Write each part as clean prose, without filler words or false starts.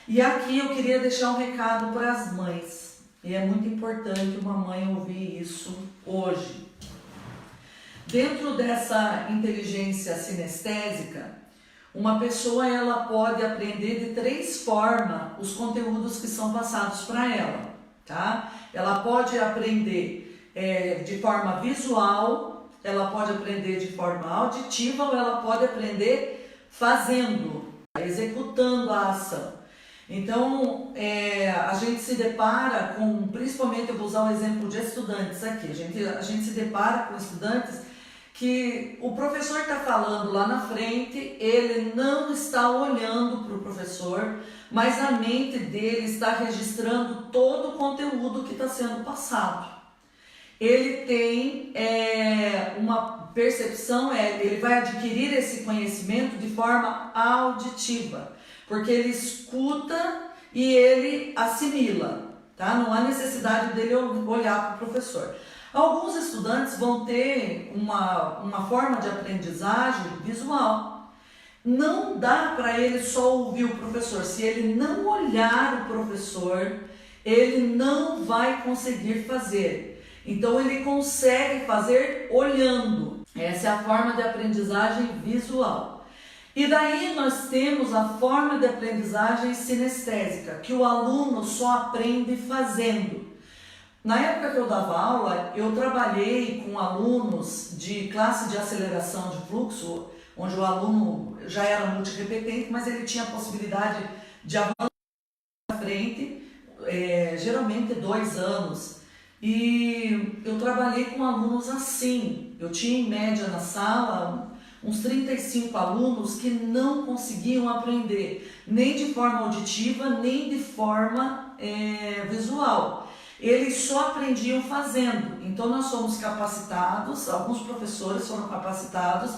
E aqui eu queria deixar um recado para as mães, e é muito importante uma mãe ouvir isso hoje. Dentro dessa inteligência sinestésica, uma pessoa ela pode aprender de 3 formas os conteúdos que são passados para ela, tá? Ela pode aprender de forma visual, ela pode aprender de forma auditiva ou ela pode aprender fazendo, executando a ação. Então, a gente se depara com, principalmente eu vou usar o exemplo de estudantes aqui, a gente se depara com estudantes que o professor está falando lá na frente, ele não está olhando para o professor, mas a mente dele está registrando todo o conteúdo que está sendo passado. Ele tem uma percepção, ele vai adquirir esse conhecimento de forma auditiva, porque ele escuta e ele assimila, tá? Não há necessidade dele olhar para o professor. Alguns estudantes vão ter uma forma de aprendizagem visual. Não dá para ele só ouvir o professor. Se ele não olhar o professor, ele não vai conseguir fazer. Então ele consegue fazer olhando. Essa é a forma de aprendizagem visual. E daí nós temos a forma de aprendizagem sinestésica, que o aluno só aprende fazendo. Na época que eu dava aula, eu trabalhei com alunos de classe de aceleração de fluxo, onde o aluno já era multirepetente, mas ele tinha a possibilidade de avançar à frente, geralmente 2 anos. E eu trabalhei com alunos assim, eu tinha em média na sala uns 35 alunos que não conseguiam aprender, nem de forma auditiva, nem de forma visual. Eles só aprendiam fazendo. Então nós fomos capacitados, alguns professores foram capacitados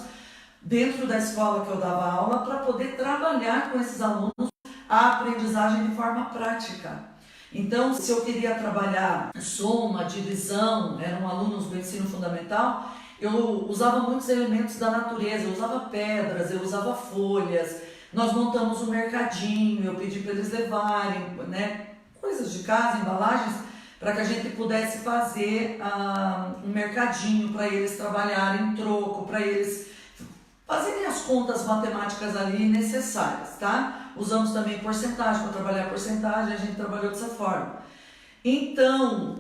dentro da escola que eu dava aula para poder trabalhar com esses alunos a aprendizagem de forma prática. Então, se eu queria trabalhar soma, divisão, eram alunos do ensino fundamental, eu usava muitos elementos da natureza, eu usava pedras, eu usava folhas, nós montamos um mercadinho, eu pedi para eles levarem, coisas de casa, embalagens, para que a gente pudesse fazer um mercadinho para eles trabalharem em troco, para eles fazerem as contas matemáticas ali necessárias, tá? Usamos também porcentagem, para trabalhar a porcentagem, a gente trabalhou dessa forma. Então,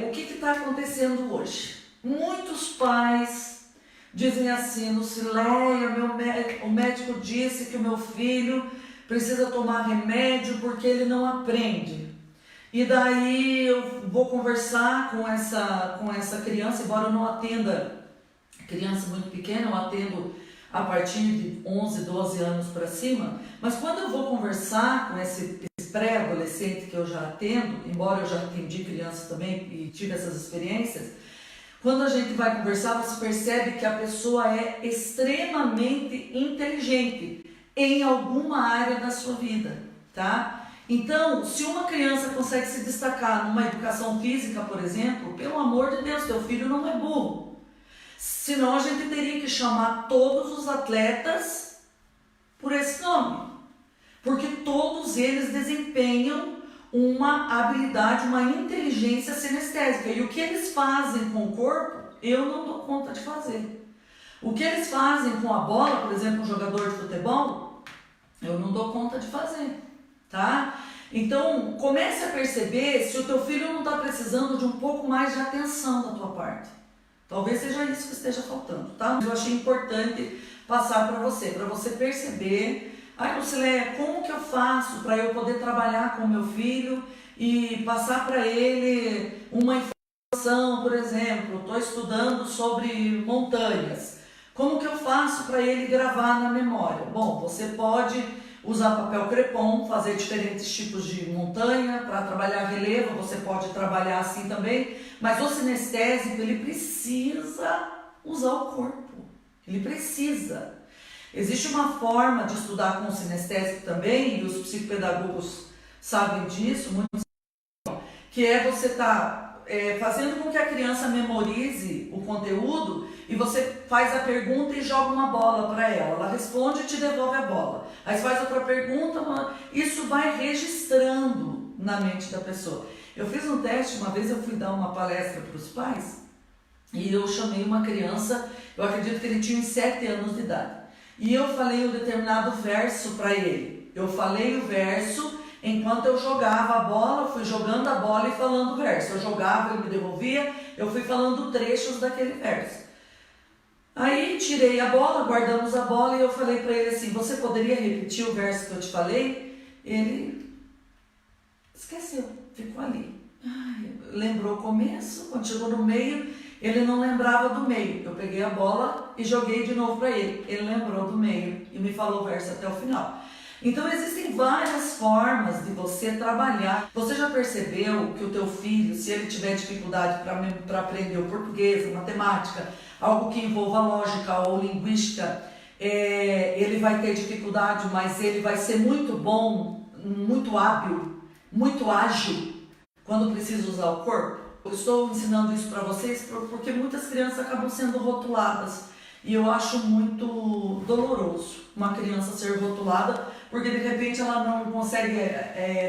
o que está acontecendo hoje? Muitos pais dizem assim, Lucileia, o médico disse que o meu filho precisa tomar remédio porque ele não aprende. E daí eu vou conversar com essa criança, embora eu não atenda criança muito pequena, eu atendo a partir de 11, 12 anos para cima, mas quando eu vou conversar com esse pré-adolescente que eu já atendo, embora eu já atendi crianças também e tive essas experiências, quando a gente vai conversar, você percebe que a pessoa é extremamente inteligente em alguma área da sua vida, tá? Então, se uma criança consegue se destacar numa educação física, por exemplo, pelo amor de Deus, teu filho não é burro. Senão a gente teria que chamar todos os atletas por esse nome. Porque todos eles desempenham uma habilidade, uma inteligência sinestésica. E o que eles fazem com o corpo, eu não dou conta de fazer. O que eles fazem com a bola, por exemplo, um jogador de futebol, eu não dou conta de fazer. Tá? Então, comece a perceber se o teu filho não está precisando de um pouco mais de atenção da tua parte. Talvez seja isso que esteja faltando, tá? Eu achei importante passar para você perceber, Lucileia, como que eu faço para eu poder trabalhar com o meu filho e passar para ele uma informação, por exemplo, estou estudando sobre montanhas. Como que eu faço para ele gravar na memória? Bom, você pode usar papel crepom, fazer diferentes tipos de montanha para trabalhar relevo, você pode trabalhar assim também, mas o sinestésico ele precisa usar o corpo, ele precisa. Existe uma forma de estudar com o sinestésico também, e os psicopedagogos sabem disso, muito, que é você estar fazendo com que a criança memorize o conteúdo e você faz a pergunta e joga uma bola para ela. Ela responde e te devolve a bola. Aí você faz outra pergunta, isso vai registrando na mente da pessoa. Eu fiz um teste, uma vez eu fui dar uma palestra para os pais e eu chamei uma criança, eu acredito que ele tinha uns 7 anos de idade. E eu falei um determinado verso para ele. Eu falei o verso enquanto eu jogava a bola, fui jogando a bola e falando o verso. Eu jogava, ele me devolvia, eu fui falando trechos daquele verso. Aí tirei a bola, guardamos a bola e eu falei para ele assim, você poderia repetir o verso que eu te falei? Ele esqueceu, ficou ali. Lembrou o começo, quando chegou no meio, ele não lembrava do meio. Eu peguei a bola e joguei de novo para ele. Ele lembrou do meio e me falou o verso até o final. Então existem várias formas de você trabalhar. Você já percebeu que o teu filho, se ele tiver dificuldade para aprender o português, a matemática, algo que envolva lógica ou linguística, ele vai ter dificuldade, mas ele vai ser muito bom, muito hábil, muito ágil quando precisa usar o corpo? Eu estou ensinando isso para vocês porque muitas crianças acabam sendo rotuladas e eu acho muito doloroso uma criança ser rotulada porque de repente ela não consegue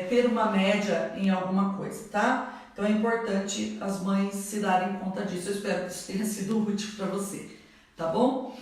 ter uma média em alguma coisa, tá? Então é importante as mães se darem conta disso. Eu espero que isso tenha sido útil para você, tá bom?